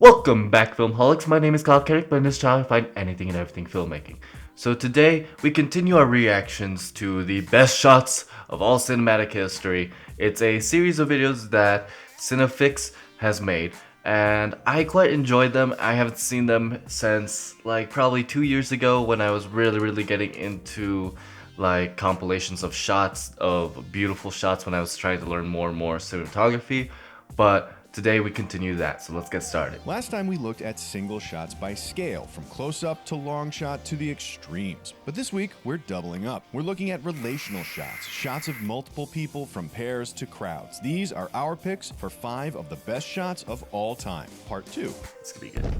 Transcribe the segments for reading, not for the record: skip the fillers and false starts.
Welcome back, Filmholics. My name is Kyle Carrick, but in this channel I find anything and everything filmmaking. So today, we continue our reactions to the best shots of all cinematic history. It's a series of videos that Cinefix has made, and I quite enjoyed them. I haven't seen them since, like, probably 2 years ago when I was really getting into, like, compilations of shots, of beautiful shots when I was trying to learn more and more cinematography. But today we continue that, so let's get started. Last time we looked at single shots by scale, from close-up to long shot to the extremes. But this week, we're doubling up. We're looking at relational shots, shots of multiple people from pairs to crowds. These are our picks for 5 of the best shots of all time, part 2. It's gonna be good.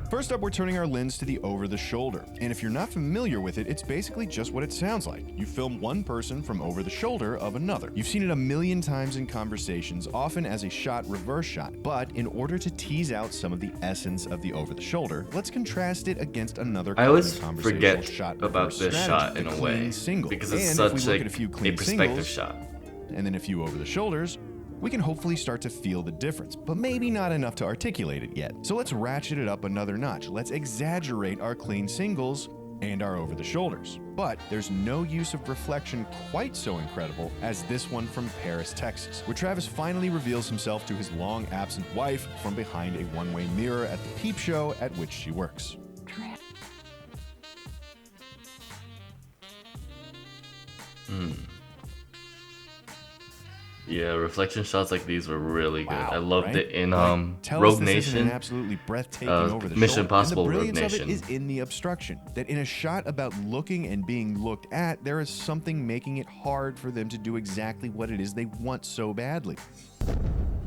First up, we're turning our lens to the over-the-shoulder. And if you're not familiar with it, it's basically just what it sounds like. You film one person from over the shoulder of another. You've seen it a million times in conversations, often as a shot reverse shot. But in order to tease out some of the essence of the over-the-shoulder, let's contrast it against another I always conversational forget shot about this shot in a way, single. because it's And such if we look like at a few a clean perspective singles, shot. and then a few over the shoulders, we can hopefully start to feel the difference, but maybe not enough to articulate it yet. So let's ratchet it up another notch. Let's exaggerate our clean singles and our over the shoulders. But there's no use of reflection quite so incredible as this one from Paris, Texas, where Travis finally reveals himself to his long absent wife from behind a one-way mirror at the peep show at which she works. Yeah, reflection shots like these were really good. Wow, I loved right? it in Tell Rogue us this isn't Nation. an absolutely breathtaking over the Mission shoulder. Impossible And the Rogue brilliance of Nation. it is in the obstruction. That in a shot about looking and being looked at, there is something making it hard for them to do exactly what it is they want so badly.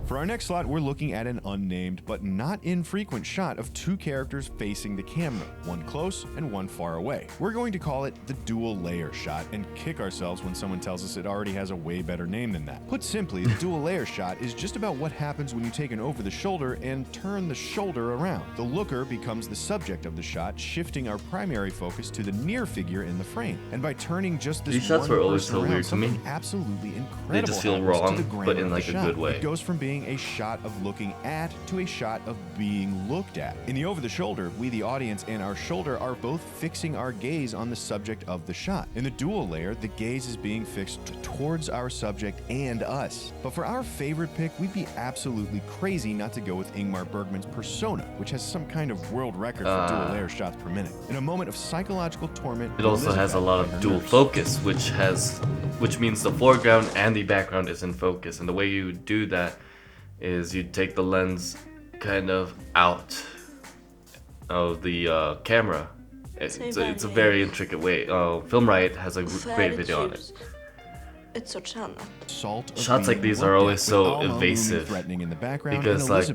For our next slot, we're looking at an unnamed but not infrequent shot of 2 characters facing the camera, one close and one far away. We're going to call it the dual layer shot and kick ourselves when someone tells us it already has a way better name than that. Put simply, the dual layer shot is just about what happens when you take an over the shoulder and turn the shoulder around. The looker becomes the subject of the shot, shifting our primary focus to the near figure in the frame. And by turning just this These shots one were always person so around, weird to me. something absolutely incredible They just feel happens to wrong, the grammar but in of the like a shot. good way. It goes from being a shot of looking at to a shot of being looked at. In the over the shoulder, we the audience and our shoulder are both fixing our gaze on the subject of the shot. In the dual layer, the gaze is being fixed towards our subject and us. But for our favorite pick, we'd be absolutely crazy not to go with Ingmar Bergman's Persona, which has some kind of world record for dual layer shots per minute. In a moment of psychological torment, It also has a lot of dual focus, which means the foreground and the background is in focus. And the way you do that is you take the lens kind of out of the camera. It's a very intricate way. Film Riot has a great video on it. Shots like these are always so evasive because, like,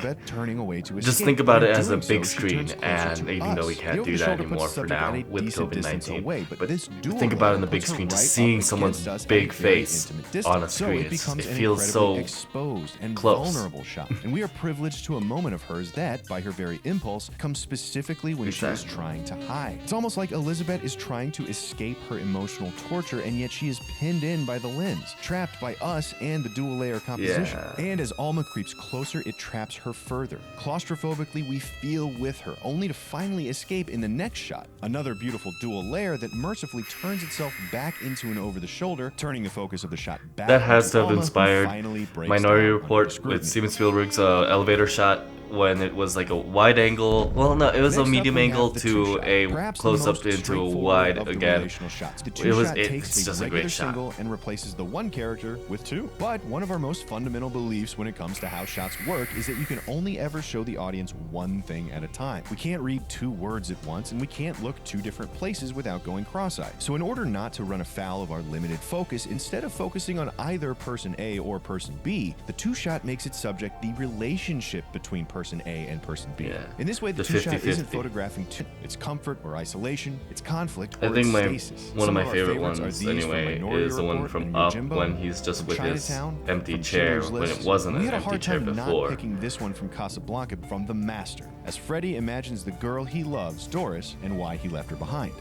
just think about it as a big screen, and even though we can't do that anymore for now with COVID-19, but think about it in the big screen, just seeing someone's big face on a screen, it feels so exposed and close. vulnerable shot. And we are privileged to a moment of hers that, by her very impulse, comes specifically when she is trying to hide. It's almost like Elizabeth is trying to escape her emotional torture, and yet she is pinned in by the lens, trapped by us and the dual layer composition. Yeah. And as Alma creeps closer, it traps her further. Claustrophobically, we feel with her, only to finally escape in the next shot. Another beautiful dual layer that mercifully turns itself back into an over the shoulder, turning the focus of the shot back. That has to have Alma, who inspired finally breaks Minority down Report under scrutiny. with Steven Spielberg's elevator shot, when it was like a wide angle. Well, no, it was a Next up, medium we have angle the to two-shot, a perhaps the close up most into a straightforward wide of the again. relational shots. The It was two-shot it's takes just a a regular great shot. single and replaces the one character with 2. But one of our most fundamental beliefs when it comes to how shots work is that you can only ever show the audience one thing at a time. We can't read 2 words at once, and we can't look 2 different places without going cross-eyed. So in order not to run afoul of our limited focus, instead of focusing on either person A or person B, the two-shot makes its subject the relationship between person A and person B. Yeah. In this way, the The two-shot 50-50. isn't photographing its comfort or isolation, its conflict or I think its my stasis. one of Some my our favorite favorites are ones these from anyway Minority is the one Report from and Up Yojimbo, when he's just from with his Chinatown, empty from chair Schindler's when List. it wasn't We an had a empty hard chair time not before. picking this one from Casablanca from The Master, as Freddie imagines the girl he loves, Doris, and why he left her behind.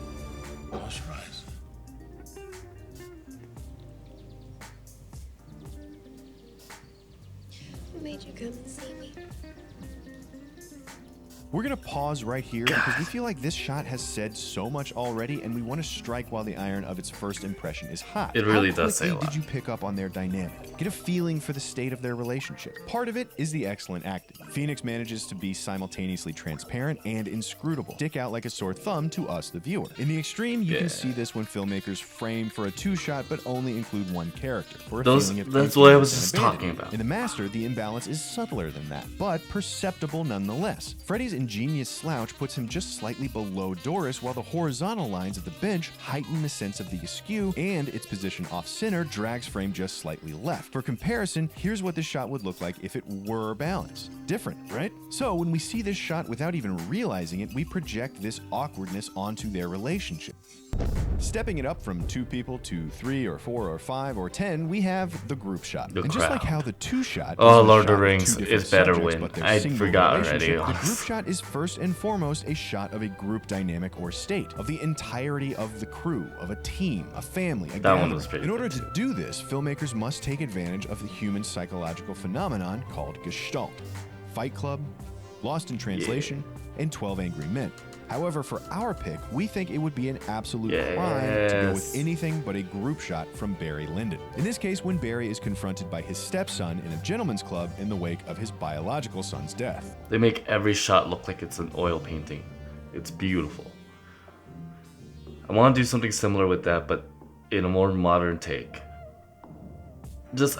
Close your eyes. Who made you come and see me? We're going to pause right here because we feel like this shot has said so much already and we want to strike while the iron of its first impression is hot. It really does say a How lot. quickly did you pick up on their dynamic? Get a feeling for the state of their relationship. Part of it is the excellent acting. Phoenix manages to be simultaneously transparent and inscrutable, stick out like a sore thumb to us, the viewer. In the extreme, you can see this when filmmakers frame for a two-shot but only include one character. For a feeling of That's what I was emptiness just and talking abandonment. about. In The Master, the imbalance is subtler than that, but perceptible nonetheless. Freddy's ingenious slouch puts him just slightly below Doris, while the horizontal lines of the bench heighten the sense of the askew, and its position off-center drags frame just slightly left. For comparison, here's what this shot would look like if it were balanced. Different, right? So when we see this shot without even realizing it, we project this awkwardness onto their relationship. Stepping it up from 2 people to 3 or 4 or 5 or 10, we have the group shot. The And just like crowd. how the two shot Oh, is a Lord of shot the Rings two different is better subjects, when- but their I single forgot relationship, already. The group shot is first and foremost a shot of a group dynamic or state, of the entirety of the crew, of a team, a family, a That one gathering. was pretty In order good to do this, filmmakers must take advantage of the human psychological phenomenon called Gestalt. Fight Club, Lost in Translation, and 12 Angry Men. However, for our pick, we think it would be an absolute crime to go with Yes. anything but a group shot from Barry Lyndon. In this case, when Barry is confronted by his stepson in a gentleman's club in the wake of his biological son's death. They make every shot look like it's an oil painting. It's beautiful. I want to do something similar with that, but in a more modern take. Just,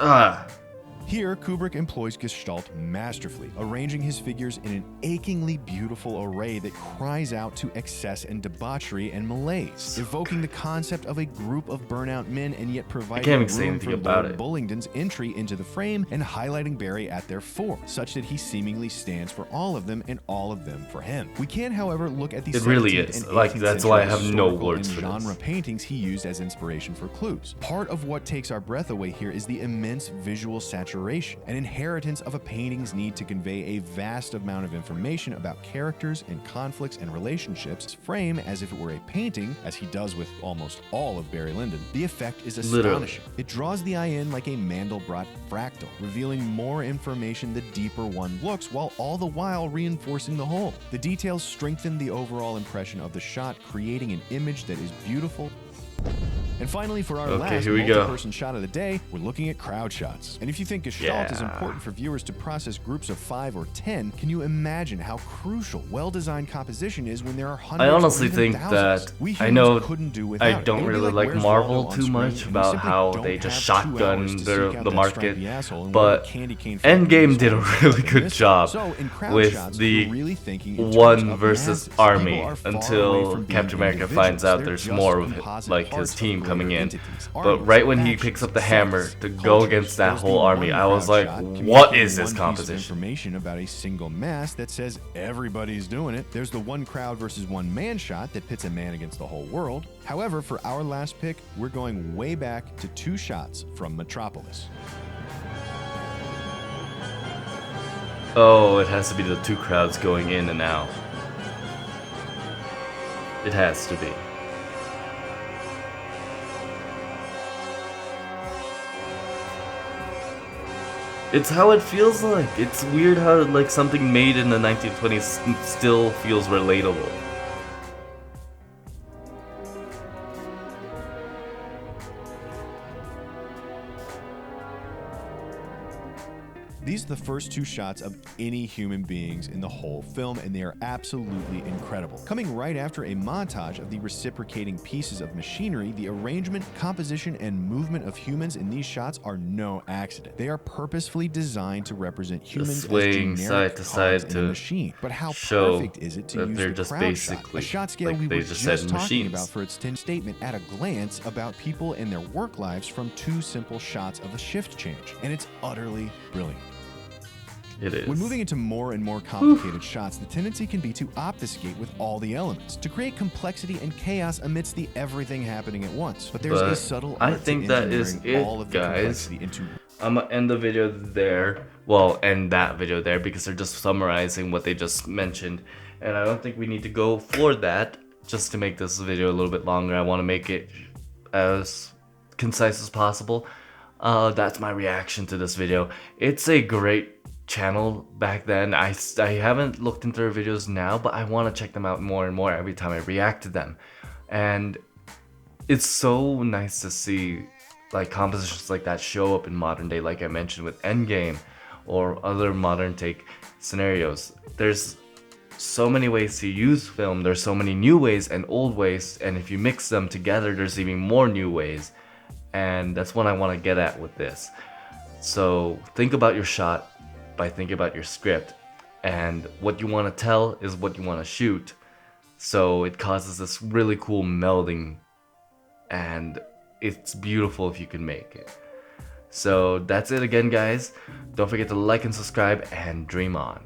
Here, Kubrick employs Gestalt masterfully, arranging his figures in an achingly beautiful array that cries out to excess and debauchery and malaise, evoking the concept of a group of burnout men and yet providing can't even say room anything for about Lord it. Bullingdon's entry into the frame and highlighting Barry at their fore, such that he seemingly stands for all of them and all of them for him. We can, however, look at the It really 17th is. and Like, 18th that's why I century have no historical words and for this. genre paintings he used as inspiration for clues. Part of what takes our breath away here is the immense visual saturation, an inheritance of a painting's need to convey a vast amount of information about characters and conflicts and relationships. Frame as if it were a painting, as he does with almost all of Barry Lyndon. The effect is Literally. astonishing. It draws the eye in like a Mandelbrot fractal, revealing more information the deeper one looks, while all the while reinforcing the whole. The details strengthen the overall impression of the shot, creating an image that is beautiful. And finally, for our Okay, last here we go. multi-person shot of the day, we're looking at crowd shots. And if you think Gestalt is Yeah. important for viewers to process groups of 5 or 10, can you imagine how crucial well-designed composition is when there are hundreds I honestly or even think thousands? that We I humans know couldn't do without I it. don't It would be really like Where's Marvel Waldo on too screen, much and we about simply how don't they just have 2 shotgun hours to their, seek out the that market, stripy asshole and but wear a candy cane Endgame for did a his really phone. good job So, in crowd with shots, the we're really thinking in terms one of versus masses. army People are far away until from being Captain America individuals. finds out They're there's just more of composite like parts his of team coming greater in. entities. But Armies, right when he factions, picks up the sects, hammer to go cultures. against that There's the whole army, one I was crowd like, shot what communicating is this one piece of composition? information about a single mass that says everybody's doing it. There's the one crowd versus one man shot that pits a man against the whole world. However, for our last pick, we're going way back to 2 shots from Metropolis. Oh, it has to be the 2 crowds going in and out. It has to be. It's how it feels like. It's weird how like something made in the 1920s still feels relatable. These are the first 2 shots of any human beings in the whole film, and they are absolutely incredible. Coming right after a montage of the reciprocating pieces of machinery, the arrangement, composition, and movement of humans in these shots are no accident. They are purposefully designed to represent humans swaying as generic side to cogs side in a to machine. But how show perfect is it to that use they're the just crowd basically shot, a shot scale like we they were just just said, talking machines. about for its statement at a glance about people and their work lives from 2 simple shots of a shift change. And it's utterly brilliant. It is. When moving into more and more complicated shots, the tendency can be to obfuscate with all the elements, to create complexity and chaos amidst the everything happening at once. But there's a But subtle I art think to that is engineering it, all of the guys. complexity into I'm gonna end the video there. Well, end that video there because they're just summarizing what they just mentioned. And I don't think we need to go for that just to make this video a little bit longer. I want to make it as concise as possible. That's my reaction to this video. It's a great channel back then. I haven't looked into their videos now, but I want to check them out more and more every time I react to them. And it's so nice to see like compositions like that show up in modern day, like I mentioned with Endgame or other modern take scenarios. There's so many ways to use film, there's so many new ways and old ways, and if you mix them together there's even more new ways, and that's what I want to get at with this. So think about your shot by thinking about your script, and what you want to tell is what you want to shoot, so it causes this really cool melding, and it's beautiful if you can make it. So that's it again, guys. Don't forget to like and subscribe, and dream on.